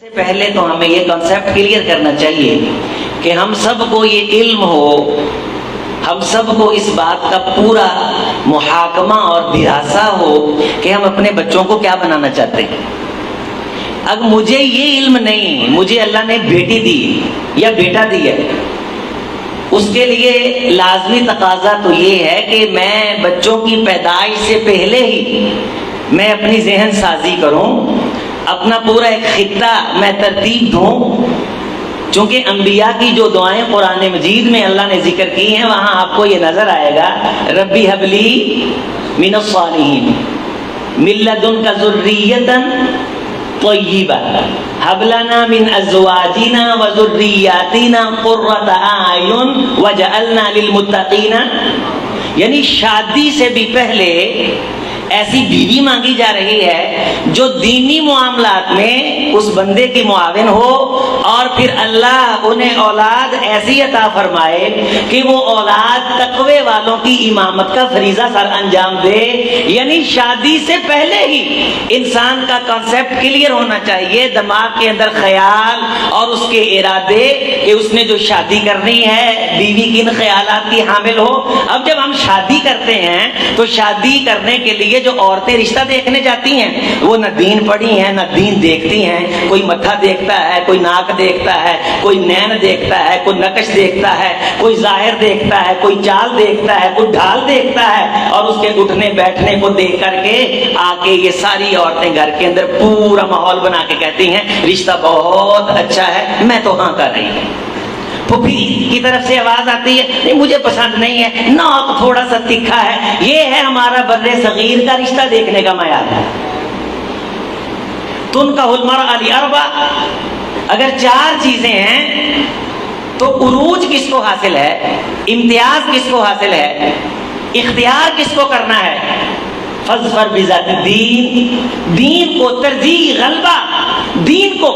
سے پہلے تو ہمیں یہ کانسیپٹ کلیئر کرنا چاہیے کہ ہم سب کو یہ علم ہو، ہم سب کو اس بات کا پورا محاکمہ اور دراسہ ہو کہ ہم اپنے بچوں کو کیا بنانا چاہتے ہیں۔ اب مجھے یہ علم نہیں، مجھے اللہ نے ایک بیٹی دی یا بیٹا دیا ہے، اس کے لیے لازمی تقاضا تو یہ ہے کہ میں بچوں کی پیدائش سے پہلے ہی میں اپنی ذہن سازی کروں، اپنا پورا ایک خطہ میں ترتیب دوں۔ چونکہ انبیاء کی جو دعائیں قرآن مجید میں اللہ نے ذکر کی ہیں، وہاں آپ کو یہ نظر آئے گا، ربی حبلی من الصالحین من لدنک ذریۃ طیبہ ہب لنا من ازواجنا وذریاتنا قرۃ اعین وجعلنا للمتقین، یعنی شادی سے بھی پہلے ایسی بیوی مانگی جا رہی ہے جو دینی معاملات میں اس بندے کی معاون ہو، اور پھر اللہ انہیں اولاد ایسی عطا فرمائے کہ وہ اولاد تقوی والوں کی امامت کا فریضہ سر انجام دے۔ یعنی شادی سے پہلے ہی انسان کا کانسیپٹ کلیئر ہونا چاہیے، دماغ کے اندر خیال اور اس کے ارادے کہ اس نے جو شادی کرنی ہے بیوی کن خیالات کی حامل ہو۔ اب جب ہم شادی کرتے ہیں تو شادی کرنے کے لیے جو عورتیں رشتہ دیکھنے جاتی ہیں وہ نہ دین پڑھی ہیں نہ دین دیکھتی ہیں، کوئی متھا دیکھتا ہے، کوئی ناک دیکھتا ہے، کوئی نین دیکھتا ہے، کوئی نقش دیکھتا ہے، کوئی ظاہر دیکھتا ہے، کوئی چال دیکھتا ہے، کوئی ڈھال دیکھتا ہے، اور اس کے اٹھنے بیٹھنے کو دیکھ کر کے آ کے یہ ساری عورتیں گھر کے اندر پورا ماحول بنا کے کہتی ہیں رشتہ بہت اچھا ہے، میں تو ہاں کر رہی ہوں۔ پھوپھی کی طرف سے آواز آتی ہے نہیں مجھے پسند نہیں ہے، ناک تھوڑا سا تکھا ہے۔ یہ ہے ہمارا بر صغیر کا رشتہ دیکھنے کا معیار۔ تنکح المرأة لأربع، اگر 4 چیزیں ہیں تو عروج کس کو حاصل ہے، امتیاز کس کو حاصل ہے، اختیار کس کو کرنا ہے، فاظفر بذات الدین، دین کو ترجیح، غلبہ دین کو۔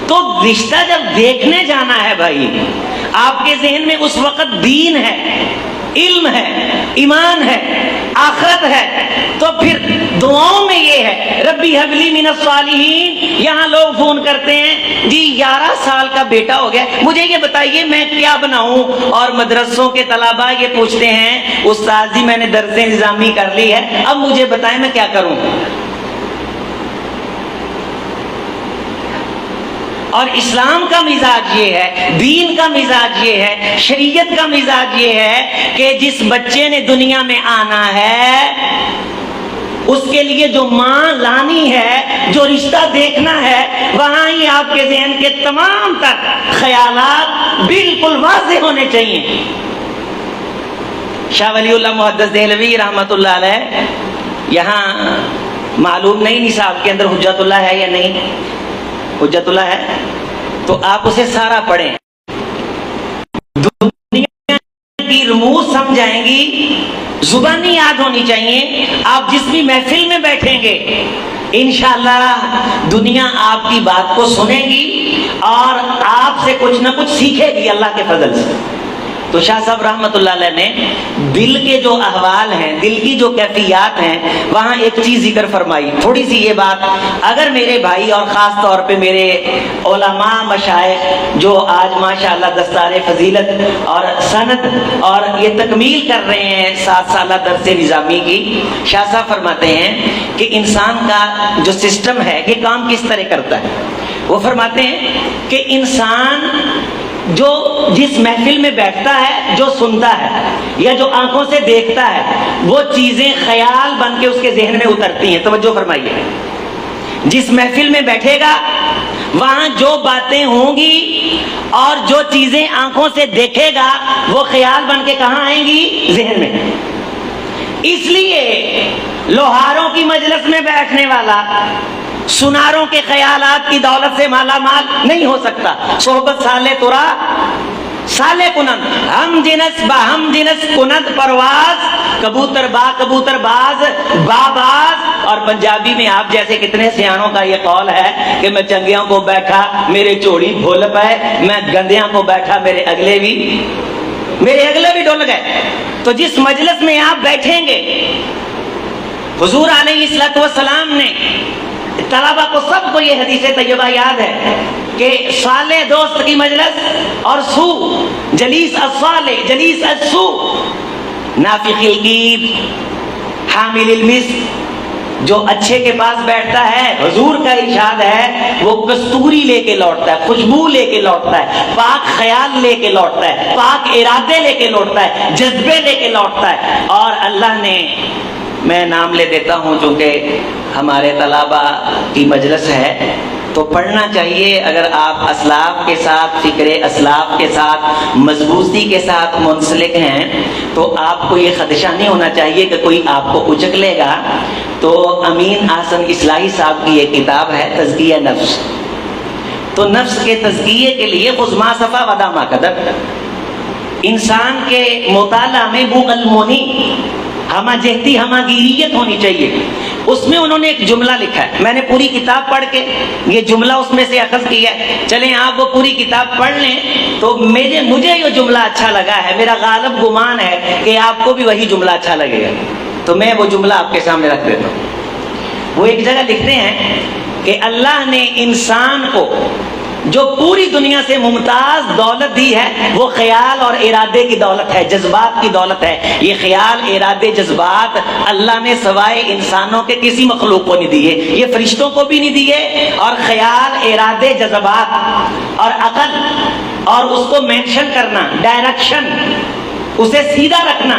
تو رشتہ جب دیکھنے جانا ہے بھائی، آپ کے ذہن میں اس وقت دین ہے، علم ہے، ایمان ہے، آخرت ہے، تو پھر دعاؤں میں یہ ہے ربی حبلی من الصالحین۔ یہاں لوگ فون کرتے ہیں جی 11 سال کا بیٹا ہو گیا، مجھے یہ بتائیے میں کیا بناؤں، اور مدرسوں کے طلباء یہ پوچھتے ہیں استاد جی میں نے درس نظامی کر لی ہے، اب مجھے بتائیں میں کیا کروں۔ اور اسلام کا مزاج یہ ہے، دین کا مزاج یہ ہے، شریعت کا مزاج یہ ہے کہ جس بچے نے دنیا میں آنا ہے اس کے لیے جو ماں لانی ہے، جو رشتہ دیکھنا ہے، وہاں ہی آپ کے ذہن کے تمام تر خیالات بالکل واضح ہونے چاہیے۔ شاہ ولی اللہ محدث دہلوی رحمۃ اللہ علیہ، یہاں معلوم نہیں نصاب کے اندر حجت اللہ ہے یا نہیں، حجت اللہ ہے تو آپ اسے سارا پڑھیں، دنیا کی رموز سمجھائیں گی، زبانی یاد ہونی چاہیے۔ آپ جس بھی محفل میں بیٹھیں گے انشاءاللہ دنیا آپ کی بات کو سنے گی اور آپ سے کچھ نہ کچھ سیکھے گی اللہ کے فضل سے۔ تو شاہ صاحب رحمۃ اللہ علیہ نے دل کے جو احوال ہیں، دل کی جو کیفیات ہیں، وہاں ایک چیز ذکر فرمائی۔ تھوڑی سی یہ بات اگر میرے بھائی اور خاص طور پہ میرے علماء مشائخ جو آج ماشاءاللہ دستار فضیلت اور سند اور یہ تکمیل کر رہے ہیں 7 سالہ درس نظامی کی، شاہ صاحب فرماتے ہیں کہ انسان کا جو سسٹم ہے یہ کام کس طرح کرتا ہے۔ وہ فرماتے ہیں کہ انسان جو جس محفل میں بیٹھتا ہے، جو سنتا ہے یا جو آنکھوں سے دیکھتا ہے، وہ چیزیں خیال بن کے اس کے ذہن میں اترتی ہیں۔ توجہ فرمائیے، جس محفل میں بیٹھے گا وہاں جو باتیں ہوں گی اور جو چیزیں آنکھوں سے دیکھے گا وہ خیال بن کے کہاں آئیں گی، ذہن میں۔ اس لیے لوہاروں کی مجلس میں بیٹھنے والا سناروں کے خیالات کی دولت سے مالا مال نہیں ہو سکتا۔ صحبت سالے ترا سالے کنند، ہم جنس با ہم جنس کنند پرواز، کبوتر با کبوتر باز با باز۔ اور پنجابی میں آپ جیسے کتنے سیانوں کا یہ قول ہے کہ میں چنگیاں کو بیٹھا میرے چوڑی بھول پائے، میں گندیاں کو بیٹھا میرے اگلے بھی ڈول گئے۔ تو جس مجلس میں آپ بیٹھیں گے، حضور علیہ الصلوۃ والسلام نے طلبا کو سب کو یہ حدیث طیبہ یاد ہے کہ صالح دوست کی مجلس اور سو جلیس الصالح جلیس السو، نافخ القید حامل المسک، جو اچھے کے پاس بیٹھتا ہے حضور کا ارشاد ہے وہ کستوری لے کے لوٹتا ہے، خوشبو لے کے لوٹتا ہے، پاک خیال لے کے لوٹتا ہے، پاک ارادے لے کے لوٹتا ہے، جذبے لے کے لوٹتا ہے۔ اور اللہ نے، میں نام لے دیتا ہوں چونکہ ہمارے طلباء کی مجلس ہے تو پڑھنا چاہیے، اگر آپ اسلاف کے ساتھ، فکر اسلاف کے ساتھ مضبوطی کے ساتھ منسلک ہیں تو آپ کو یہ خدشہ نہیں ہونا چاہیے کہ کوئی آپ کو اچک لے گا۔ تو امین احسن اصلاحی صاحب کی یہ کتاب ہے تزکیہ نفس، تو نفس کے تزکیے کے لیے خذ ما صفا ودا ما کدب، انسان کے مطالعہ میں بغلمونی، ہمہ جہتی ہمہ گیریت ہونی چاہیے۔ اس میں انہوں نے ایک جملہ لکھا ہے، میں نے پوری کتاب پڑھ کے یہ جملہ اس میں سے اخذ کیا ہے، چلیں آپ وہ پوری کتاب پڑھ لیں تو مجھے یہ جملہ اچھا لگا ہے، میرا غالب گمان ہے کہ آپ کو بھی وہی جملہ اچھا لگے گا، تو میں وہ جملہ آپ کے سامنے رکھ دیتا ہوں۔ وہ ایک جگہ لکھتے ہیں کہ اللہ نے انسان کو جو پوری دنیا سے ممتاز دولت دی ہے وہ خیال اور ارادے کی دولت ہے، جذبات کی دولت ہے۔ یہ خیال، ارادے، جذبات اللہ نے سوائے انسانوں کے کسی مخلوق کو نہیں دیے، یہ فرشتوں کو بھی نہیں دیے۔ اور خیال، ارادے، جذبات اور عقل، اور اس کو مینشن کرنا، ڈائریکشن، اسے سیدھا رکھنا،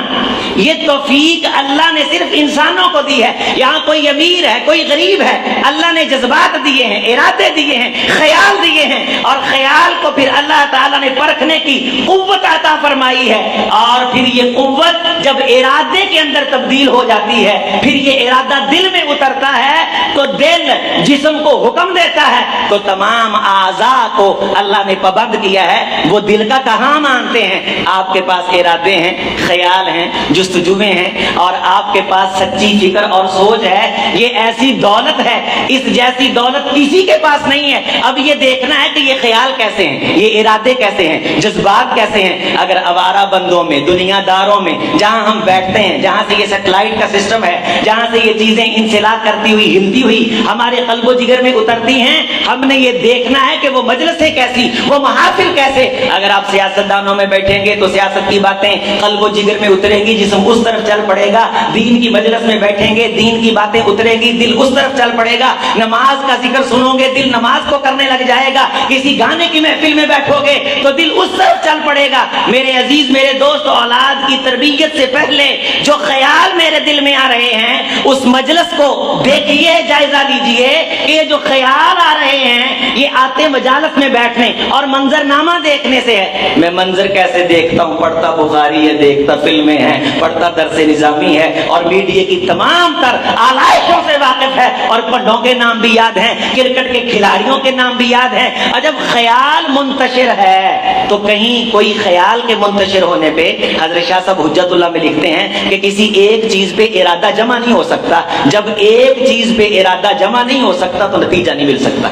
یہ توفیق اللہ نے صرف انسانوں کو دی ہے۔ یہاں کوئی امیر ہے، کوئی غریب ہے، اللہ نے جذبات دیے ہیں، ارادے دیے ہیں، خیال دیے ہیں، اور خیال کو پھر اللہ تعالیٰ نے پرکھنے کی قوت عطا فرمائی ہے۔ اور پھر یہ قوت جب ارادے کے اندر تبدیل ہو جاتی ہے، پھر یہ ارادہ دل میں اترتا ہے تو دل جسم کو حکم دیتا ہے، تو تمام اعضاء کو اللہ نے پابند کیا ہے۔ وہ دل کا کہاں مانتے ہیں؟ آپ کے پاس ارادے ہیں، خیال ہیں، جستجویں ہیں، اور آپ کے پاس سچی فکر اور سوچ ہے۔ یہ ایسی دولت ہے، اس جیسی دولت کسی کے پاس نہیں ہے۔ اب یہ دیکھنا ہے کہ یہ خیال کیسے ہیں، یہ ارادے کیسے ہیں، جذبات کیسے ہیں۔ اگر آوارہ بندوں میں، دنیا داروں میں، جہاں ہم بیٹھتے ہیں، جہاں سے یہ سیٹلائٹ کا سسٹم ہے، جہاں سے یہ چیزیں انسلاک کرتی ہوئی، ہلتی ہوئی ہمارے قلب و جگر میں اترتی ہیں، ہم نے یہ دیکھنا ہے کہ وہ مجلسیں کیسی، وہ محافل کیسے۔ اگر آپ سیاستدانوں میں بیٹھیں گے تو سیاست کی باتیں قلب و جگر میں اترے گی، جسم اس طرف چل پڑے گا۔ دین کی مجلس میں بیٹھیں گے، دین کی باتیں اترے گی، دل اس طرف چل پڑے گا۔ نماز کا ذکر سنو گے، دل نماز کو کرنے لگ جائے گا۔ کسی گانے کی محفل میں بیٹھو گے تو دل اس طرف چل پڑے گا۔ میرے عزیز، میرے دوست، اولاد کی تربیت سے پہلے جو خیال میرے دل میں آ رہے ہیں اس مجلس کو دیکھیے، جائزہ لیجئے کہ یہ جو خیال آ رہے ہیں یہ آتے مجالس میں بیٹھنے اور منظرنامہ دیکھنے سے ہے۔ میں منظر کیسے دیکھتا ہوں؟ پڑھتا بخاری ہے، دیکھتا فلمیں ہیں، پڑھتا درس نظامی ہے، اور میڈیا کی تمام تر آلائشوں سے واقف ہے، اور پنڈوں کے نام بھی یاد ہیں، کرکٹ کے کھلاڑیوں کے نام بھی یاد ہیں۔ اور جب خیال منتشر ہے تو کہیں کوئی خیال کے منتشر ہونے پہ حضرت شاہ صاحب حجت اللہ میں لکھتے ہیں کہ کسی ایک چیز پہ ارادہ جمع نہیں ہو سکتا۔ جب ایک چیز پہ ارادہ جمع نہیں ہو سکتا تو نتیجہ نہیں مل سکتا۔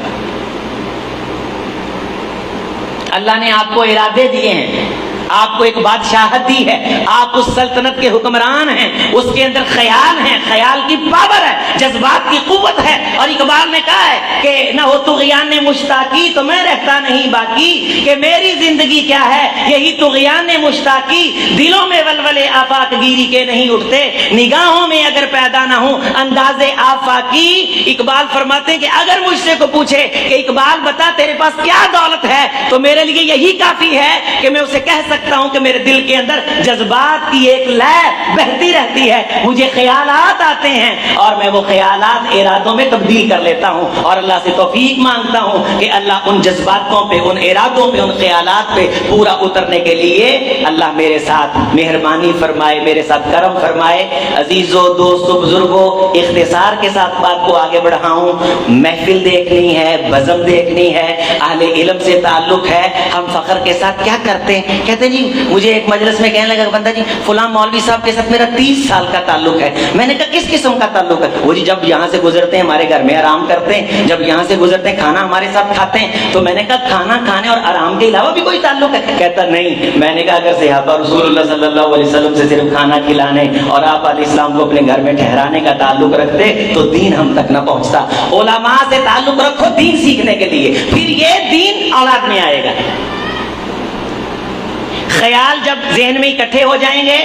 اللہ نے آپ کو ارادے دیے ہیں، آپ کو ایک بادشاہت دی ہے، آپ اس سلطنت کے حکمران ہیں، اس کے اندر خیال ہیں، خیال کی پاور ہے، جذبات کی قوت ہے۔ اور اقبال نے کہا ہے کہ نہ ہو طغیان مشتاقی تو میں رہتا نہیں باقی، کہ میری زندگی کیا ہے یہی طغیان مشتاقی، دلوں میں ولولے آفاق گیری کے نہیں اٹھتے، نگاہوں میں اگر پیدا نہ ہوں انداز آفاقی۔ اقبال فرماتے ہیں کہ اگر مجھ سے کو پوچھے کہ اقبال بتا تیرے پاس کیا دولت ہے، تو میرے لیے یہی کافی ہے کہ میں اسے کہہ سکتا ہوں کہ میرے دل کے اندر جذبات کی ایک لے بہتی رہتی ہے، مجھے خیالات آتے ہیں اور میں وہ خیالات ارادوں میں تبدیل کر لیتا ہوں، اور اللہ سے توفیق مانگتا ہوں کہ اللہ ان جذباتوں پہ، ان ارادوں پہ، ان خیالات پہ پورا اترنے کے لیے اللہ میرے ساتھ مہربانی فرمائے، میرے ساتھ کرم فرمائے۔ عزیزو، دوستو، بزرگو، اختصار کے ساتھ بات کو آگے بڑھاؤں، محفل دیکھنی ہے، بزم دیکھنی ہے، اہل علم سے تعلق ہے، ہم فخر کے ساتھ کیا کرتے ہیں؟ کہتے ہیں جی مجھے ایک مجلس میں کہنے لگا بندہ جی فلاں مولوی صاحب کے ساتھ میرا 30 سال کا تعلق ہے. میں نے کہا کس قسم کا تعلق ہے؟ وہ جی جب یہاں سے گزرتے ہیں ہمارے گھر میں آرام کرتے ہیں, جب یہاں سے گزرتے ہیں کھانا ہمارے ساتھ کھاتے ہیں. تو میں نے کہا کھانا کھانے اور آرام کے علاوہ بھی کوئی تعلق ہے؟ کہتا نہیں. میں نے کہا اگر صحابہ رسول اللہ صلی اللہ علیہ وسلم سے صرف کھانا کھلانے اور آپ علیہ السلام کو اپنے گھر میں ٹھہرانے کا تعلق رکھتے تو دین ہم تک نہ پہنچتا. علماء سے تعلق رکھو دین سیکھنے کے لیے, پھر یہ دین اولاد میں آئے گا. خیال جب ذہن میں اکٹھے ہو جائیں گے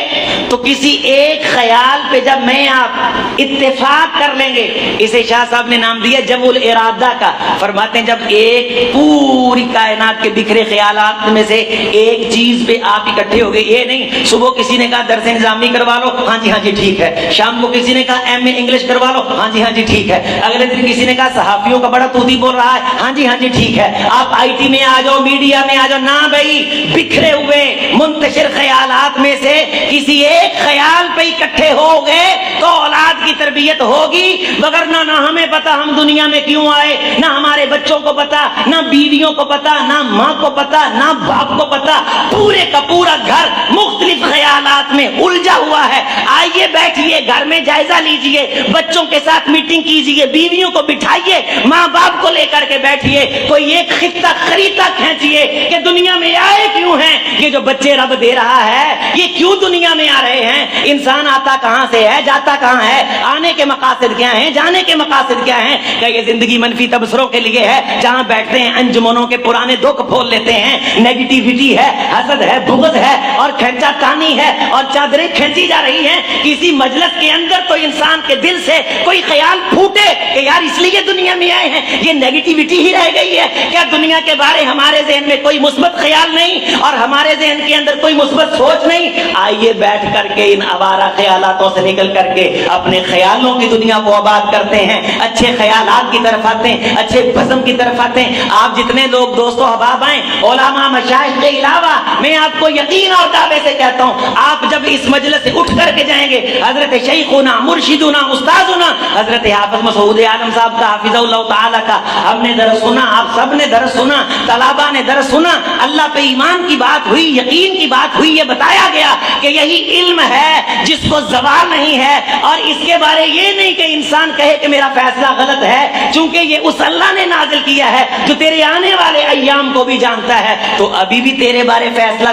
تو کسی ایک خیال پہ جب میں آپ اتفاق کر لیں گے, اسے شاہ صاحب نے نام دیا جب الارادہ کا. فرماتے ہیں جب ایک پوری کائنات کے بکھرے خیالات میں سے ایک چیز پہ آپ اکٹھے ہو گئے. یہ نہیں صبح کسی نے کہا درس نظامی کروا لو, ہاں جی ٹھیک ہے. شام کو کسی نے کہا ایم اے انگلش کروا لو, ہاں جی ٹھیک ہے. اگلے دن کسی نے کہا صحافیوں کا بڑا طوطی بول رہا ہے, ہاں جی ٹھیک ہے. آپ آئی ٹی میں آ جاؤ, میڈیا میں آ جاؤ. نہ بھائی, بکھرے ہوئے منتشر خیالات میں سے کسی ایک خیال پہ اکٹھے ہو گئے تو اولاد کی تربیت ہوگی. وگرنہ نہ ہمیں پتا ہم دنیا میں کیوں آئے, نہ ہمارے بچوں کو پتا, نہ بیویوں کو پتا, نہ ماں کو پتا, نہ باپ کو پتا. پورے کا پورا گھر مختلف خیالات میں الجھا ہوا ہے. آئیے بیٹھیے, گھر میں جائزہ لیجئے, بچوں کے ساتھ میٹنگ کیجئے, بیویوں کو بٹھائیے, ماں باپ کو لے کر کے بیٹھیے, کوئی ایک خطہ خریدہ کھینچیے کہ دنیا میں آئے کیوں ہیں. یہ جو بچے رب دے رہا ہے یہ کیوں دنیا میں آ رہے ہیں؟ انسان آتا کہاں سے ہے, جاتا کہاں ہے, آنے کے مقاصد کیا ہیں, جانے کے مقاصد کیا ہیں؟ کہ یہ زندگی منفی تبصروں کے لیے ہے, جہاں بیٹھتے ہیں انجمنوں کے پرانے دکھ پھول لیتے ہیں. نیگیٹیوٹی ہے, حسد ہے, بغض ہے اور کھینچا تانی ہے اور چادریں کھینچی جا رہی ہیں. کسی مجلس کے اندر تو انسان کے دل سے کوئی خیال پھوٹے کہ یار اس لیے دنیا میں آئے ہیں. یہ نیگیٹیوٹی ہی رہ گئی ہے. کیا دنیا کے بارے ہمارے ذہن میں کوئی مثبت خیال نہیں اور ہمارے ذہن کے اندر کوئی مثبت سوچ نہیں؟ آئیے بیٹھ کر کے ان آوارہ خیالاتوں سے نکل کر کے اپنے خیالوں کی دنیا کو آباد کرتے ہیں, اچھے خیالات کی طرف آتے ہیں, اچھے بزم کی طرف آتے ہیں. آپ جتنے لوگ دوست و احباب آئیں, علماء مشائخ کے علاوہ, میں آپ کو یقین اور دعوے سے کہتا ہوں آپ جب اس مجلس سے اٹھ کر کے جائیں گے, حضرت شیخنا مرشدنا استاذنا حضرت حافظ مسعود عالم صاحب کا حافظ اللہ تعالی کا ہم نے درس سنا, آپ سب نے درس سنا, طلباء نے درس سنا, اللہ پہ ایمان کی بات ہوئی, یقین کی بات ہوئی, یہ بتایا گیا کہ یہی علم ہے جس کو زوال نہیں ہے. اور اس کے بارے یہ نہیں کہ انسان کہے کہ میرا فیصلہ غلط ہے, چونکہ یہ اس اللہ نے نازل کیا ہے جو تیرے آنے والے ایام کو بھی جانتا ہے. تو ابھی بھی تیرے بارے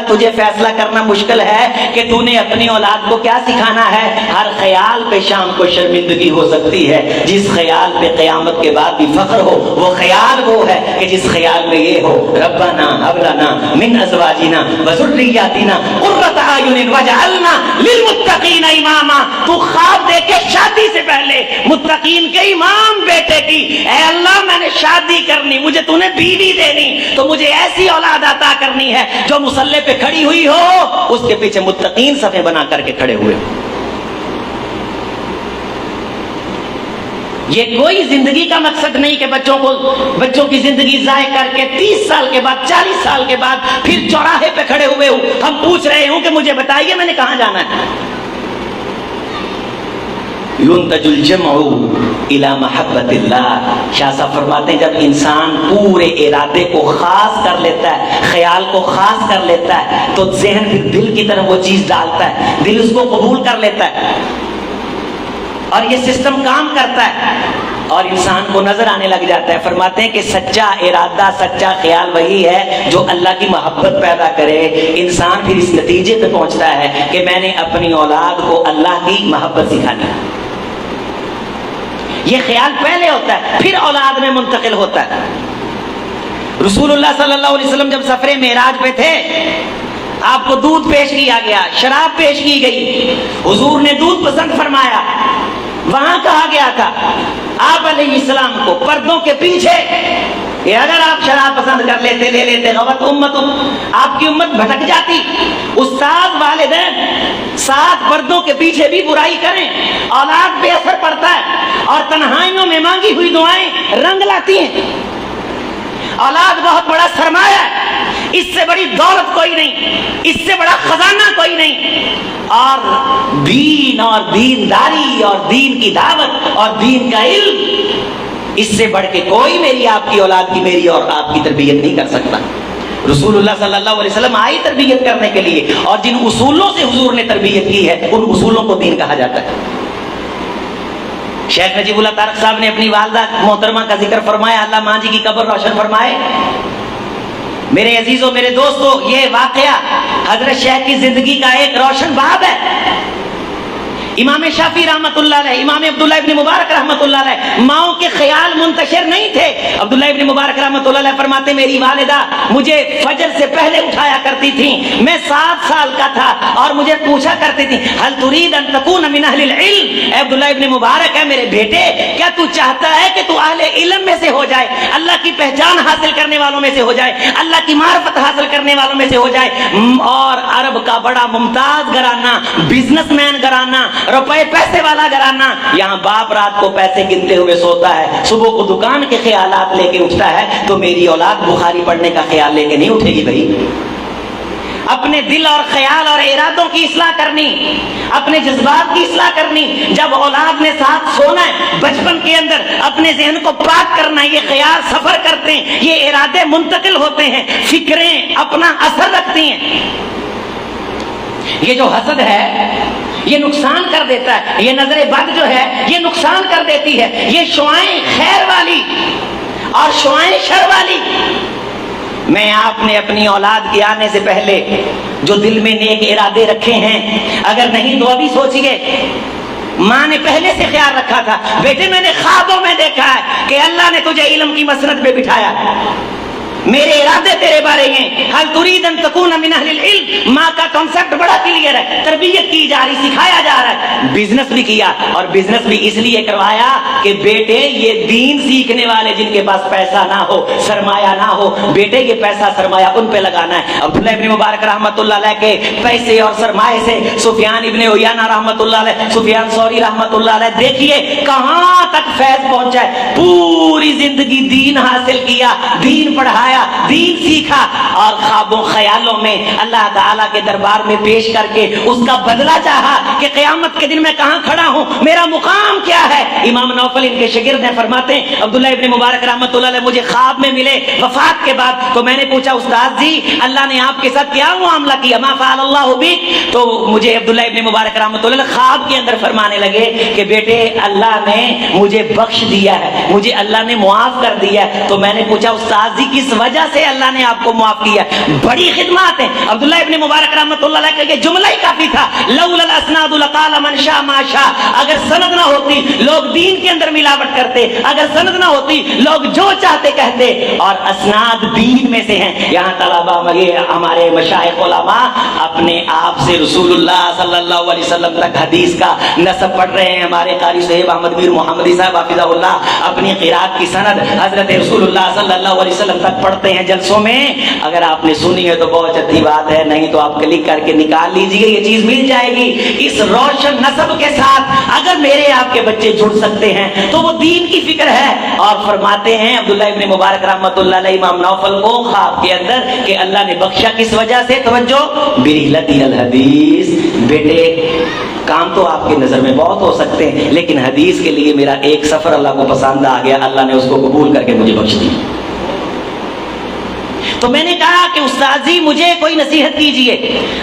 تجھے فیصلہ کرنا مشکل ہے کہ تو نے اپنی اولاد کو کیا سکھانا ہے. ہر خیال پہ شام کو شرمندگی ہو سکتی ہے, جس خیال پہ قیامت کے بعد بھی فخر ہو وہ خیال وہ ہے کہ جس خیال میں یہ ہو ربنا هب لنا من ازواجنا وذرياتنا قرۃ اعین واجعلنا للمتقین اماما. تو خواب دیکھے شادی سے پہلے متقین کے امام بیٹے کی, اے اللہ میں نے شادی کرنی, مجھے تو نے بیوی دینی, تو مجھے ایسی اولاد عطا کرنی ہے جو مصلی پہ کھڑی ہوئی ہو, اس کے پیچھے متقین صفیں بنا کر کے کھڑے ہوئے. یہ کوئی زندگی کا مقصد نہیں کہ بچوں کی زندگی ضائع کر کے 30 سال کے بعد 40 سال کے بعد پھر چوراہے پہ کھڑے ہوئے ہوں, ہم پوچھ رہے ہوں کہ مجھے بتائیے میں نے کہاں جانا ہے. ينتج الجمع الى محبت اللہ. شاہ صاحب فرماتے ہیں جب انسان پورے ارادے کو خاص کر لیتا ہے, خیال کو خاص کر لیتا ہے, تو ذہن پھر دل کی طرف وہ چیز ڈالتا ہے, دل اس کو قبول کر لیتا ہے اور یہ سسٹم کام کرتا ہے اور انسان کو نظر آنے لگ جاتا ہے. فرماتے ہیں کہ سچا ارادہ, سچا خیال وہی ہے جو اللہ کی محبت پیدا کرے. انسان پھر اس نتیجے پہ پہنچتا ہے کہ میں نے اپنی اولاد کو اللہ کی محبت سکھانی. یہ خیال پہلے ہوتا ہے پھر اولاد میں منتقل ہوتا ہے. رسول اللہ صلی اللہ علیہ وسلم جب سفر معراج پہ تھے, آپ کو دودھ پیش کیا گیا, شراب پیش کی گئی, حضور نے دودھ پسند فرمایا. وہاں کہا گیا تھا آپ علیہ السلام کو پردوں کے پیچھے کہ اگر آپ شراب پسند کر لیتے, لے لیتے, غوت امت, آپ کی امت بھٹک جاتی. استاد والدین ساتھ پردوں کے پیچھے بھی برائی کریں, اولاد پہ اثر پڑتا ہے اور تنہائیوں میں مانگی ہوئی دعائیں رنگ لاتی ہیں. اولاد بہت بڑا سرمایہ ہے, اس سے بڑی دولت کوئی نہیں, اس سے بڑا خزانہ کوئی نہیں. اور دین اور دینداری اور دین کی دعوت اور دین کا علم, اس سے بڑھ کے کوئی میری آپ کی اولاد کی, میری اور آپ کی تربیت نہیں کر سکتا. رسول اللہ صلی اللہ علیہ وسلم آئی تربیت کرنے کے لیے، اور جن اصولوں سے حضور نے تربیت کی ہے ان اصولوں کو دین کہا جاتا ہے۔ شیخ نجیب اللہ طارق صاحب نے اپنی والدہ محترمہ کا ذکر فرمایا، اللہ ماں جی کی قبر روشن فرمائے۔ میرے عزیزوں، میرے دوستوں، یہ واقعہ حضرت شیخ کی زندگی کا ایک روشن باب ہے۔ امام شافعی رحمۃ اللہ علیہ، امام عبداللہ ابن مبارک رحمۃ اللہ علیہ، ماؤں کے خیال منتشر نہیں تھے۔ عبداللہ ابن مبارک رحمۃ اللہ علیہ فرماتے میری والدہ مجھے فجر سے پہلے اٹھایا کرتی تھیں، میں 7 سال کا تھا اور مجھے پوچھا کرتی تھی هل تريد ان تكون من اهل العلم، اے عبداللہ ابن مبارک ہے میرے بیٹے، کیا تو چاہتا ہے کہ تو اہل علم میں سے ہو جائے، اللہ کی پہچان حاصل کرنے والوں میں سے ہو جائے، اللہ کی معرفت حاصل کرنے والوں میں سے ہو جائے؟ اور عرب کا بڑا ممتاز گھرانہ، بزنس مین گھرانہ، روپے پیسے والا گھرانہ، یہاں باپ رات کو پیسے گنتے ہوئے سوتا ہے، صبح کو دکان کے خیالات لے کے اٹھتا ہے، تو میری اولاد بخاری پڑھنے کا خیال لے کے نہیں اٹھے گی بھائی۔ اپنے دل اور خیال اور ارادوں کی اصلاح کرنی، اپنے جذبات کی اصلاح کرنی، جب اولاد نے ساتھ سونا ہے بچپن کے اندر اپنے ذہن کو پاک کرنا، یہ خیال سفر کرتے ہیں، یہ ارادے منتقل ہوتے ہیں، فکریں اپنا اثر رکھتی ہیں۔ یہ جو حسد ہے یہ نقصان کر دیتا ہے، یہ نظر بد جو ہے یہ نقصان کر دیتی ہے، یہ شعائیں خیر والی اور شعائیں شر والی۔ میں آپ نے اپنی اولاد کے آنے سے پہلے جو دل میں نیک ارادے رکھے ہیں، اگر نہیں تو ابھی سوچئے، ماں نے پہلے سے خیال رکھا تھا، بیٹے میں نے خوابوں میں دیکھا ہے کہ اللہ نے تجھے علم کی مسند پہ بٹھایا، میرے ارادے تیرے بارے ہیں، حل تريد ان تكون من اهل العلم۔ ماں کا کنسپٹ بڑا کلیئر ہے، تربیت کی جا رہی، سکھایا جا رہا ہے۔ بزنس بھی کیا، اور بزنس بھی اس لیے کروایا کہ بیٹے یہ دین سیکھنے والے جن کے پاس پیسہ نہ ہو، سرمایہ نہ ہو، بیٹے یہ پیسہ سرمایہ ان پہ لگانا ہے۔ عبداللہ ابن مبارک رحمۃ اللہ علیہ کے پیسے اور سرمایہ سے سفیان ابن عیینہ رحمۃ اللہ علیہ، سفیان ثوری رحمۃ اللہ علیہ، دیکھیے کہاں تک فیض پہنچا ہے، پوری زندگی دین حاصل کیا، دین پڑھایا، دین سیکھا، اور خوابوں خیالوں میں اللہ تعالیٰ کے دربار میں پیش کر کے اس کا بدلہ چاہا کہ قیامت کے دن میں کہاں کھڑا ہوں، میرا مقام کیا ہے۔ امام نوفل ان کے شاگرد ہیں، فرماتے ہیں عبداللہ ابن مبارک رحمۃ اللہ علیہ مجھے خواب میں ملے وفات کے بعد، تو میں نے پوچھا استاد جی اللہ نے آپ کے ساتھ کیا معاملہ کیا، ما فعل اللہ بک؟ تو مجھے عبداللہ ابن مبارک رحمۃ اللہ علیہ خواب کے اندر فرمانے لگے کہ بیٹے اللہ نے مجھے بخش دیا ہے، مجھے اللہ نے معاف کر دیا ہے۔ تو میں نے پوچھا استاد جی کس وجہ سے اللہ نے آپ کو معاف کیا؟ بڑی خدمات ہیں۔ عبداللہ ابن مبارک رحمۃ اللہ علیہ کا یہ جملہ ہی کافی تھا، لولا الاسناد لقال من شاء ما شاء۔ اگر سند نہ ہوتی لوگ دین کے اندر ملاوٹ کرتے، اگر سند نہ ہوتی لوگ جو چاہتے کہتے، اور اسناد دین میں سے ہیں۔ یہاں طلباء ہمارے مشائخ علماء اپنے آپ سے رسول اللہ صلی اللہ علیہ وسلم تک حدیث کا نسب پڑھ رہے ہیں۔ ہمارے قاری صاحب احمد میر محمدی صاحب حافظہ اللہ اپنی قرات کی سند حضرت رسول اللہ صلی اللہ علیہ وسلم تک پڑھتے ہیں جلسوں میں۔ اگر آپ نے سنی ہے تو بہت اچھی بات ہے، نہیں تو آپ کلک کر کے نکال لیجئے، یہ چیز مل جائے گی۔ اس روشن نسب کے ساتھ اگر میرے آپ کے بچے جڑ سکتے ہیں تو وہ دین کی فکر ہے۔ اور فرماتے ہیں عبداللہ ابن مبارک رحمۃ اللہ علیہ امام نوفل کو خواب کے اندر کہ اللہ نے بخشا کس وجہ سے، توجہ، برحلتی الحدیث، بیٹے کام تو آپ کی نظر میں بہت ہو سکتے ہیں لیکن حدیث کے لیے میرا ایک سفر اللہ کو پسند آ گیا، اللہ نے اس کو قبول کر کے مجھے بخش دیا۔ تو میں نے کہا کہ استاد جی مجھے کوئی نصیحت کیجئے۔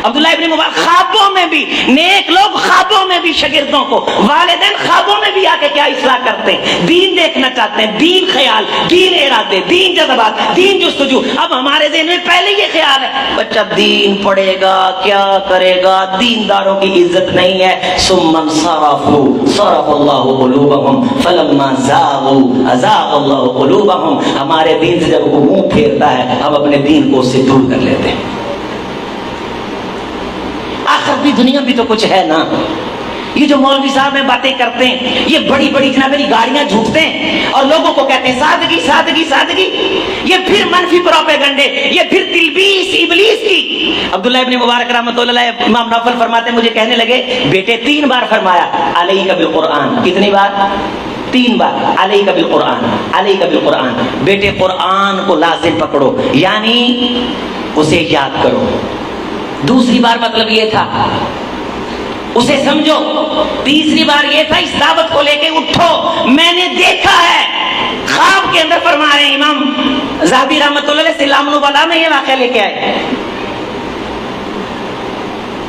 عبداللہ ابن مبارک خوابوں میں بھی، نیک لوگ خوابوں میں بھی شاگردوں کو، والدین خوابوں میں بھی آ کے کیا اصلاح کرتے ہیں، دین دیکھنا چاہتے ہیں، دین خیال، دین ارادے، دین جذبات، دین جستجو۔ اب ہمارے ذہن میں پہلے یہ خیال ہے بچہ دین پڑھے گا کیا کرے گا، دینداروں کی عزت نہیں ہے۔ ثم انصرفوا صرف اللہ قلوبهم فلما زاغوا ازاغ اللہ قلوبهم۔ ہمارے دین سے جب وہ منہ پھیرتا ہے ہم اپنے دین کو اس سے دور کر لیتے ہیں۔ آخر بھی دنیا بھی تو کچھ ہے نا۔ یہ جو مولوی صاحب میں باتیں کرتے ہیں، یہ بڑی بڑی جناب میری گاڑیاں جھوٹتے ہیں اور لوگوں کو کہتے ہیں سادگی سادگی سادگی، یہ پھر منفی پروپیگنڈے، یہ پھر تلبیس ابلیس کی۔ عبداللہ ابن مبارک رحمۃ اللہ علیہ امام نوفل فرماتے ہیں مجھے کہنے لگے بیٹے 3 بار فرمایا علیک بالقرآن، کتنی بار؟ 3 بار، علیک بالقرآن، علیک بالقرآن، بیٹے قرآن کو لازم پکڑو، یعنی اسے یاد کرو۔ دوسری بار مطلب یہ تھا اسے سمجھو، تیسری بار یہ تھا اس دعوت کو لے کے اٹھو۔ میں نے دیکھا ہے خواب کے اندر فرما رہے ہیں امام ذہبی رحمۃ اللہ علیہ سلام البلا میں یہ واقعہ لے کے آئے.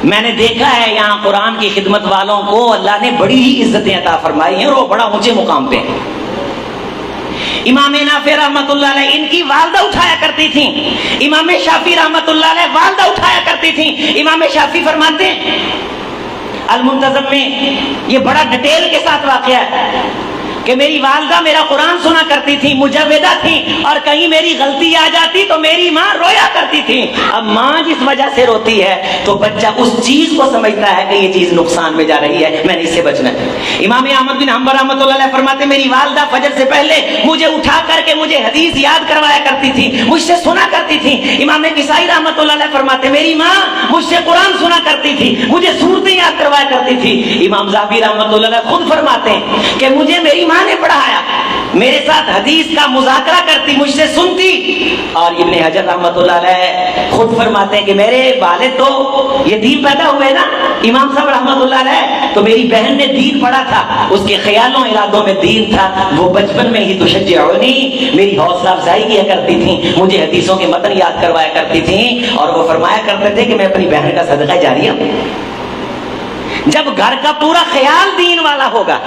میں نے دیکھا ہے یہاں قرآن کی خدمت والوں کو اللہ نے بڑی ہی عزتیں عطا فرمائی ہیں اور وہ بڑا اونچے مقام پہ ہیں. امام نافع رحمۃ اللہ علیہ ان کی والدہ اٹھایا کرتی تھیں. امام شافعی رحمۃ اللہ علیہ والدہ اٹھایا کرتی تھیں. امام شافعی فرماتے ہیں المنتظم میں، یہ بڑا ڈیٹیل کے ساتھ واقعہ ہے کہ میری والدہ میرا قرآن سنا کرتی تھی، مجودہ تھی، اور کہیں میری غلطی آ جاتی تو میری ماں رویا کرتی تھی. اب ماں جس وجہ سے روتی ہے تو بچہ اس چیز کو سمجھتا ہے کہ یہ چیز نقصان میں جا رہی ہے، میں نے اس سے بچنا ہے. امام احمد بن حنبل رحمۃ اللہ علیہ فرماتے میری والدہ فجر سے پہلے مجھے اٹھا کر کے مجھے حدیث یاد کروایا کرتی تھی، مجھ سے سنا کرتی تھی. امام کسائی رحمۃ اللہ علیہ فرماتے میری ماں مجھ سے قرآن سنا کرتی تھی، مجھے سورتیں یاد کروایا کرتی تھی. امام ذہبی رحمۃ اللہ علیہ خود فرماتے ہیں کہ مجھے میری ماں نے پڑھایا، میرے ساتھ حدیث کا مذاکرہ کرتی، مجھ سے سنتی. اور ابن حجر رحمۃ اللہ علیہ خود فرماتے ہیں کہ میرے والد تو یتیم پیدا ہوئے نا امام صاحب رحمۃ اللہ علیہ، تو میری بہن نے دین پڑھا تھا، اس کے خیالوں ارادوں میں دین تھا. وہ بچپن میں ہی تشجعنی، میری حوصلہ افزائی کیا کرتی تھیں، مجھے حدیثوں کے متن یاد کروایا کرتی تھیں. اور وہ فرمایا کرتے تھے کہ میں اپنی بہن کا صدقہ جاریہ ہوں. جب گھر کا پورا خیال دین والا ہوگا،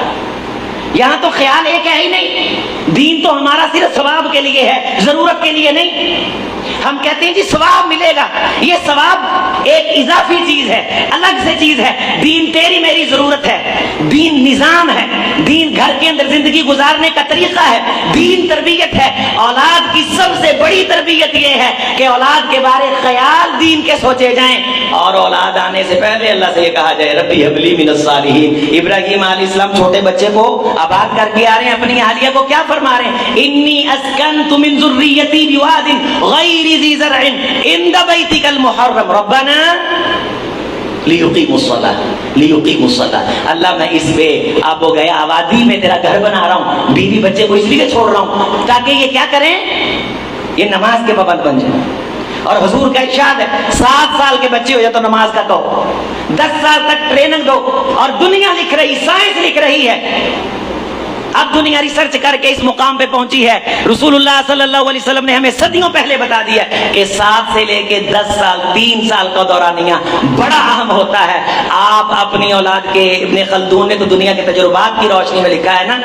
یہاں تو خیال ایک ہے ہی نہیں، دین تو ہمارا صرف ثواب کے لیے ہے، ضرورت کے لیے نہیں. ہم کہتے ہیں جی ثواب ملے گا، یہ ثواب ایک اضافی چیز ہے، الگ سے چیز ہے. دین تیری میری ضرورت ہے، دین نظام ہے، دین گھر کے اندر زندگی گزارنے کا طریقہ ہے، دین تربیت ہے. اولاد کی سب سے بڑی تربیت یہ ہے کہ اولاد کے بارے خیال دین کے سوچے جائیں، اور اولاد آنے سے پہلے اللہ سے یہ کہا جائے ربی ہب لی من الصالحین. ابراہیم علیہ السلام چھوٹے بچے کو آباد کر کے آ رہے ہیں، اپنی اہلیہ کو کیا فرما رہے ہیں؟ انی اسکنت من ذریتی بواد غیر ذی زرع عند بیتک المحرم ربنا لیقیموا الصلاۃ. اللہ میں اس پہ آپ و گیا آبادی میں تیرا گھر بنا رہا ہوں، بیوی بچے کو اس لیے چھوڑ رہا ہوں تاکہ یہ کیا کریں، یہ نماز کے پابند بن جائیں. اور حضور کا ارشاد ہے 7 سال کے بچے ہو جائے تو نماز کا کہو، 10 سال تک ٹریننگ دو. اور دنیا لکھ رہی، سائنس لکھ رہی ہے، اب دنیا ریسرچ کر کے اس مقام پہ پہنچی ہے. رسول اللہ صلی اللہ علیہ وسلم نے ہمیں صدیوں پہلے بتا دیا کہ 7 سے لے کے 10 سال 3 سال کا دورانیہ بڑا اہم ہوتا ہے. آپ اپنی اولاد کے، ابن خلدون نے تو دنیا کے تجربات کی روشنی میں لکھا ہے نا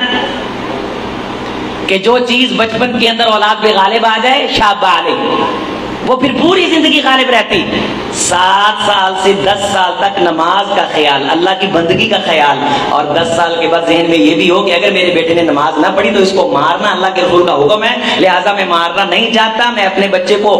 کہ جو چیز بچپن کے اندر اولاد پہ غالب آ جائے شاب علیہ، وہ پھر پوری زندگی غالب رہتی. 7 سال سے 10 سال تک نماز کا خیال، اللہ کی بندگی کا خیال، اور 10 سال کے بعد ذہن میں یہ بھی ہو کہ اگر میرے بیٹے نے نماز نہ پڑھی تو اس کو مارنا اللہ کے رسول کا حکم ہے، لہٰذا میں مارنا نہیں چاہتا، میں اپنے بچے کو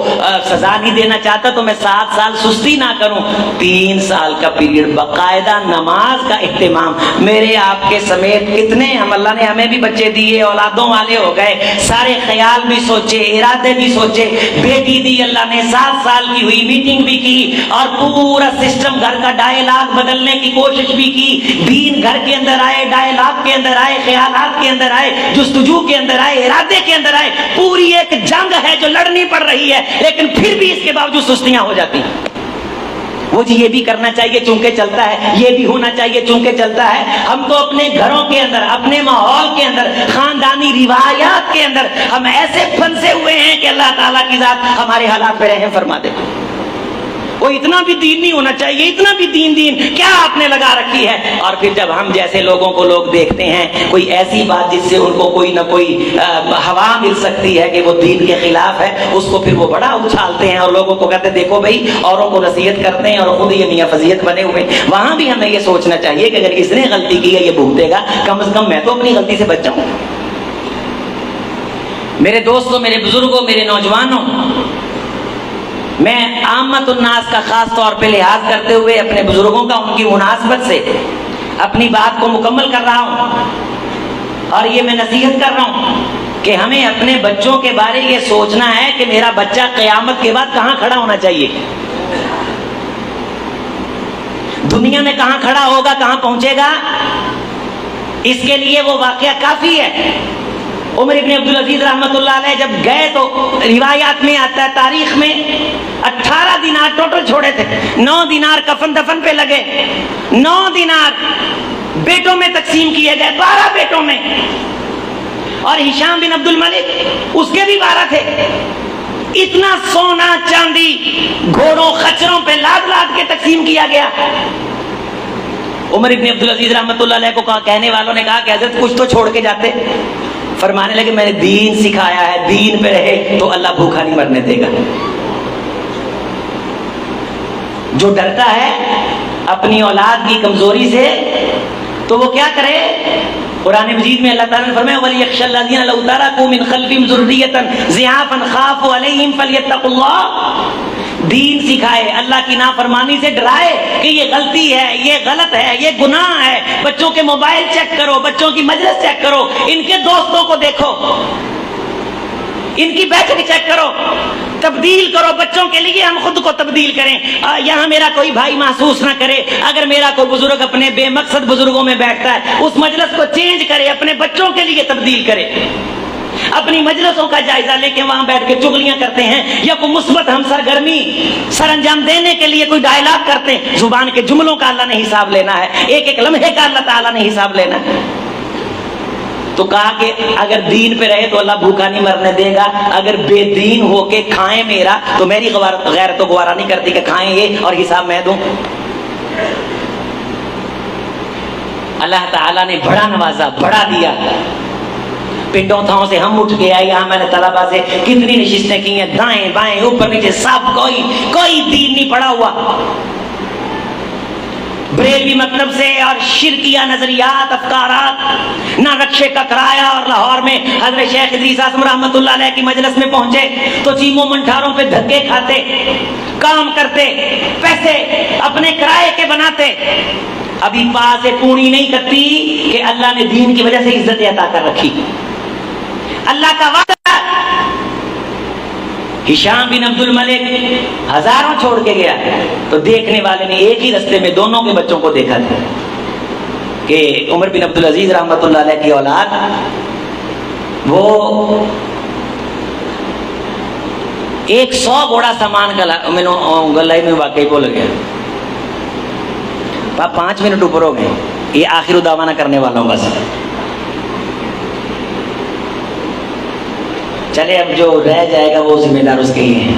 سزا نہیں دینا چاہتا، تو میں 7 سال سستی نہ کروں. 3 سال کا پیریڈ باقاعدہ نماز کا اہتمام. میرے آپ کے سمیت کتنے ہم، اللہ نے ہمیں بھی بچے دیے، اولادوں والے ہو گئے، سارے خیال بھی سوچے، ارادے بھی سوچے. بیٹی دی اللہ نے 7 سال کی ہوئی، میٹنگ بھی کی اور پورا سسٹم گھر کا ڈائلاگ بدلنے کی کوشش بھی کی. دین گھر کے اندر آئے، ڈائلاگ کے اندر آئے، خیالات کے اندر آئے، جستجو کے اندر آئے، ارادے کے اندر آئے. پوری ایک جنگ ہے جو لڑنی پڑ رہی ہے، لیکن پھر بھی اس کے باوجود سستیاں ہو جاتی ہیں. وہ جی یہ بھی کرنا چاہیے چونکہ چلتا ہے، یہ بھی ہونا چاہیے چونکہ چلتا ہے. ہم تو اپنے گھروں کے اندر، اپنے ماحول کے اندر، خاندانی روایات کے اندر ہم ایسے پھنسے ہوئے ہیں کہ اللہ تعالیٰ کی ذات ہمارے حالات پہ رحم فرما دے. وہ اتنا بھی دین نہیں ہونا چاہیے، اتنا بھی دین کیا آپ نے لگا رکھی ہے. اور پھر جب ہم جیسے لوگوں کو لوگ دیکھتے ہیں کوئی ایسی بات جس سے ان کو کوئی نہ کوئی ہوا مل سکتی ہے کہ وہ دین کے خلاف ہے، اس کو پھر وہ بڑا اچھالتے ہیں اور لوگوں کو کہتے ہیں دیکھو بھائی، اوروں کو نصیحت کرتے ہیں اور خود یہ میاں فضیحت بنے ہوئے. وہاں بھی ہمیں یہ سوچنا چاہیے کہ اگر اس نے غلطی کی ہے یہ بھگتے گا، کم از کم میں تو اپنی غلطی سے بچ جاؤں. میرے دوستوں، میرے بزرگوں، میرے نوجوانوں، میں عامت الناس کا خاص طور پہ لحاظ کرتے ہوئے اپنے بزرگوں کا ان کی مناسبت سے اپنی بات کو مکمل کر رہا ہوں، اور یہ میں نصیحت کر رہا ہوں کہ ہمیں اپنے بچوں کے بارے یہ سوچنا ہے کہ میرا بچہ قیامت کے بعد کہاں کھڑا ہونا چاہیے، دنیا میں کہاں کھڑا ہوگا، کہاں پہنچے گا. اس کے لیے وہ واقعہ کافی ہے. عمر ابن عبدالعزیز رحمۃ اللہ علیہ جب گئے تو روایات میں آتا ہے، تاریخ میں 18 دینار ٹوٹل چھوڑے تھے. 9 دینار کفن دفن پہ لگے، 9 دینار بیٹوں میں تقسیم کیے گئے، 12 بیٹوں میں. اور ہشام بن عبد الملک اس کے بھی 12 تھے. اتنا سونا چاندی گھوڑوں خچروں پہ لاد لاد کے تقسیم کیا گیا. عمر ابن عبدالعزیز رحمۃ اللہ علیہ کو کہنے والوں نے کہا کہ حضرت کچھ تو چھوڑ کے جاتے. فرمانے لگے میں نے دین سکھایا ہے, دین پہ رہے تو اللہ بھوکا نہیں مرنے دے گا. جو ڈرتا ہے اپنی اولاد کی کمزوری سے تو وہ کیا کرے؟ قرآن مجید میں اللہ تعالیٰ نے فرمایا وَلْيَخْشَ الَّذِينَ لَوْ تَرَكُوا مِنْ خَلْفِهِمْ ذُرِّيَّةً ضِعَافًا خَافُوا عَلَيْهِمْ فَلْيَتَّقُوا اللَّهَ. دین سکھائے, اللہ کی نافرمانی سے ڈرائے کہ یہ غلطی ہے, یہ غلط ہے, یہ گناہ ہے. بچوں کے موبائل چیک کرو, بچوں کی مجلس چیک کرو, ان کے دوستوں کو دیکھو, ان کی بیٹھک چیک کرو, تبدیل کرو بچوں کے لیے. ہم خود کو تبدیل کریں, یہاں میرا کوئی بھائی محسوس نہ کرے. اگر میرا کوئی بزرگ اپنے بے مقصد بزرگوں میں بیٹھتا ہے, اس مجلس کو چینج کرے, اپنے بچوں کے لیے تبدیل کرے. اپنی مجلسوں کا جائزہ لے کے وہاں بیٹھ کے چغلیاں کرتے ہیں یا کوئی مثبت ہم سرگرمی سر انجام دینے کے لیے کوئی ڈائلاگ کرتے ہیں. زبان کے جملوں کا اللہ نے حساب لینا ہے, ایک ایک لمحے کا اللہ تعالیٰ نے حساب لینا ہے. تو کہا کہ اگر دین پہ رہے تو اللہ بھوکا نہیں مرنے دے گا. اگر بے دین ہو کے کھائیں میرا تو میری غیرت تو گوارا نہیں کرتی کہ کھائیں یہ اور حساب میں دوں. اللہ تعالیٰ نے بڑا نوازا, بڑا دیا. پنڈوں تھاؤں سے ہم اٹھ کے آئے, یہاں میں نے طلبا سے کتنی نشستیں کی ہیں, دائیں بائیں اوپر نیچے, سب کوئی دین نہیں پڑا ہوا. بریلوی مکتب سے اور شرکیہ نظریات افکارات نہ رکشے کا کرایہ. اور لاہور میں حضرت شیخ ادریس اعظم رحمۃ اللہ علیہ کی مجلس میں پہنچے تو چیموں منٹھاروں پہ دھکے کھاتے, کام کرتے, پیسے اپنے کرائے کے بناتے. ابھی پا سے پونی نہیں کرتی کہ اللہ نے دین کی وجہ سے عزت عطا کر رکھی. اللہ کا وعدہ. ہشام بن عبد الملک ہزاروں چھوڑ کے گیا تو دیکھنے والے نے ایک ہی رستے میں دونوں کے بچوں کو دیکھا تھا کہ عمر بن عبدالعزیز رحمۃ اللہ علیہ کی اولاد وہ 100 گھوڑا سامان گلائی میں واقعی بول گیا. 5 منٹ اوپر ہو گئے, یہ آخر دعوانا کرنے والا ہوں بس. چلے اب جو رہ جائے گا وہ ذمہ دار اس کے لیے ہے.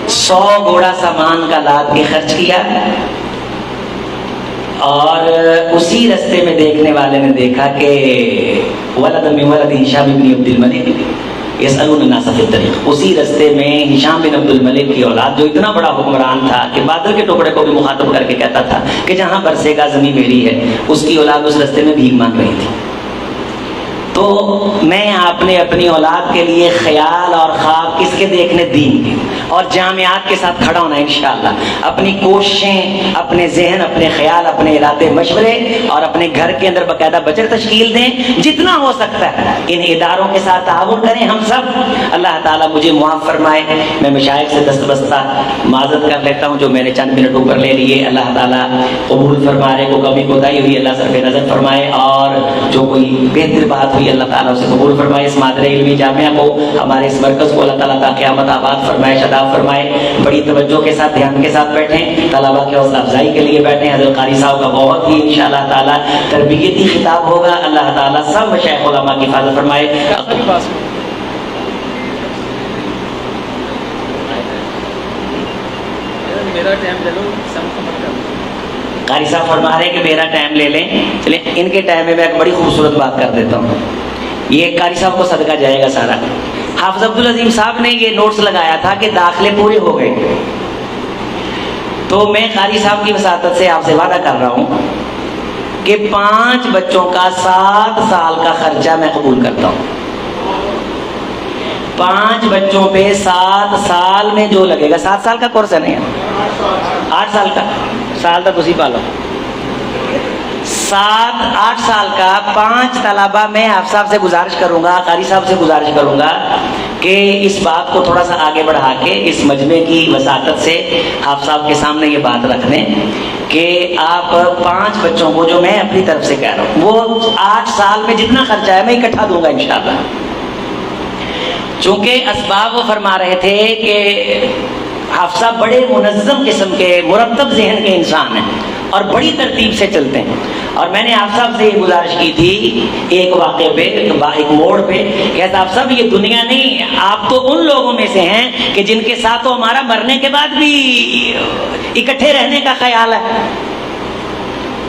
100 گھوڑا سامان کا لاد کے خرچ کیا اور اسی رستے میں دیکھنے والے نے دیکھا کہ ولد من ولد ہشام بن عبد الملک یسألون الناس فی الطریق. اسی رستے میں ہشام بن عبد الملک کی اولاد جو اتنا بڑا حکمران تھا کہ بادل کے ٹکڑے کو بھی مخاطب کر کے کہتا تھا کہ جہاں برسے گا زمین میری ہے, اس کی اولاد اس رستے میں بھیک مانگ رہی تھی. تو میں آپ نے اپنی اولاد کے لیے خیال اور خواب کس کے دیکھنے؟ دین کے, اور جامعات کے ساتھ کھڑا ہونا انشاءاللہ. اپنی کوششیں, اپنے ذہن, اپنے خیال, اپنے ارادے, مشورے اور اپنے گھر کے اندر باقاعدہ بجٹ تشکیل دیں. جتنا ہو سکتا ہے ان اداروں کے ساتھ تعاون کریں ہم سب. اللہ تعالیٰ مجھے معاف فرمائے. میں مشائخ سے دستبستہ معذرت کر لیتا ہوں جو میں نے چند منٹ اوپر لے لیے. اللہ تعالیٰ قبول فرمائے. کو کمی کوتاہی ہوئی اللہ صرف نظر فرمائے, اور جو کوئی بہتر بات ہوئی اللہ تعالیٰ اسے قبول فرمائے. اس مادر علمی جامعہ کو, ہمارے اس مرکز کو اللہ تعالیٰ تا قیامت آباد فرمائے, شاداب فرمائے. بڑی توجہ کے ساتھ, دھیان کے ساتھ بیٹھیں. طلبا کے حوصلہ افزائی کے لیے بیٹھیں. حضرت قاری صاحب کا بہت ہی انشاءاللہ تعالیٰ تربیتی خطاب ہوگا. اللہ تعالیٰ سب مشائخ علماء کی حفاظت فرمائے. قاری صاحب فرما رہے ہیں کہ میرا ٹائم لے لیں. چلیں ان کے ٹائم میں ایک بڑی خوبصورت بات کر دیتا ہوں. یہ قاری صاحب کو صدقہ جائے گا سارا. حافظ عبدالعظیم صاحب نے یہ نوٹس لگایا تھا کہ داخلے پورے ہو گئے, تو میں قاری صاحب کی وساطت سے آپ سے وعدہ کر رہا ہوں کہ 5 بچوں کا 7 سال کا خرچہ میں قبول کرتا ہوں. 5 بچوں پہ 7 سال میں جو لگے گا, 7 سال کا کورس ہے نہیں, 8 سال کا, سال تک اسی پالو, 7-8 سال کا 5 طلبہ میں آپ صاحب سے گزارش کروں گا, قاری صاحب سے گزارش کروں گا کہ اس بات کو تھوڑا سا آگے بڑھا کے اس مجمع کی وساطت سے آپ صاحب کے سامنے یہ بات رکھ دیں کہ آپ 5 بچوں کو, جو میں اپنی طرف سے کہہ رہا ہوں, وہ 8 سال میں جتنا خرچہ ہے میں اکٹھا دوں گا انشاءاللہ. چونکہ اسباب وہ فرما رہے تھے کہ حافظ صاحب بڑے منظم قسم کے مرتب ذہن کے انسان ہیں, اور بڑی ترتیب سے چلتے ہیں. اور میں نے آپ صاحب سے یہ گزارش کی تھی ایک واقعے پہ، ایک موڑ پہ، کہ آپ صاحب یہ دنیا نہیں، آپ تو ان لوگوں میں سے ہیں کہ جن کے ساتھ تو ہمارا مرنے کے بعد بھی اکٹھے رہنے کا خیال ہے.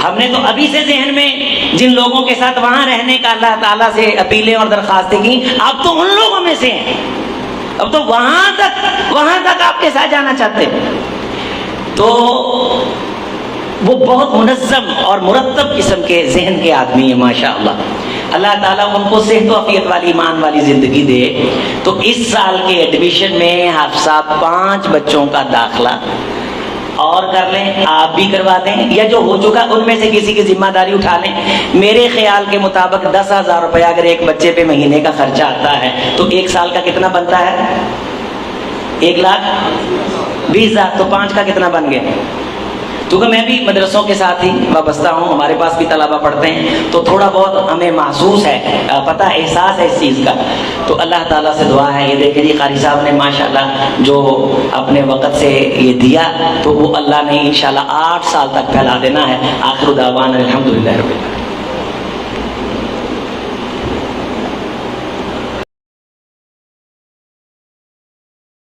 ہم نے تو ابھی سے ذہن میں جن لوگوں کے ساتھ وہاں رہنے کا اللہ تعالیٰ سے اپیلیں اور درخواستیں کی، آپ تو ان لوگوں میں سے ہیں. اب تو وہاں تک آپ کے ساتھ جانا چاہتے ہیں. تو وہ بہت منظم اور مرتب قسم کے ذہن کے آدمی ہیں ماشاءاللہ. اللہ تعالیٰ ان کو صحت و عافیت والی ایمان والی زندگی دے. تو اس سال کے ایڈمیشن میں حافظ صاحب 5 بچوں کا داخلہ اور کر لیں، آپ بھی کروا دیں، یا جو ہو چکا ان میں سے کسی کی ذمہ داری اٹھا لیں. میرے خیال کے مطابق 10,000 روپیہ اگر ایک بچے پہ مہینے کا خرچہ آتا ہے تو ایک سال کا کتنا بنتا ہے؟ 1,20,000. تو 5 کا کتنا بن گیا؟ کیونکہ میں بھی مدرسوں کے ساتھ ہی وابستہ ہوں، ہمارے پاس بھی طلبہ پڑھتے ہیں، تو تھوڑا بہت ہمیں محسوس ہے، پتہ احساس ہے اس چیز کا. تو اللہ تعالیٰ سے دعا ہے، یہ دیکھیں جی قاری صاحب نے ماشاءاللہ جو اپنے وقت سے یہ دیا، تو وہ اللہ نے انشاءاللہ 8 سال تک پھیلا دینا ہے. آخر دعوانا الحمدللہ رب العالمین.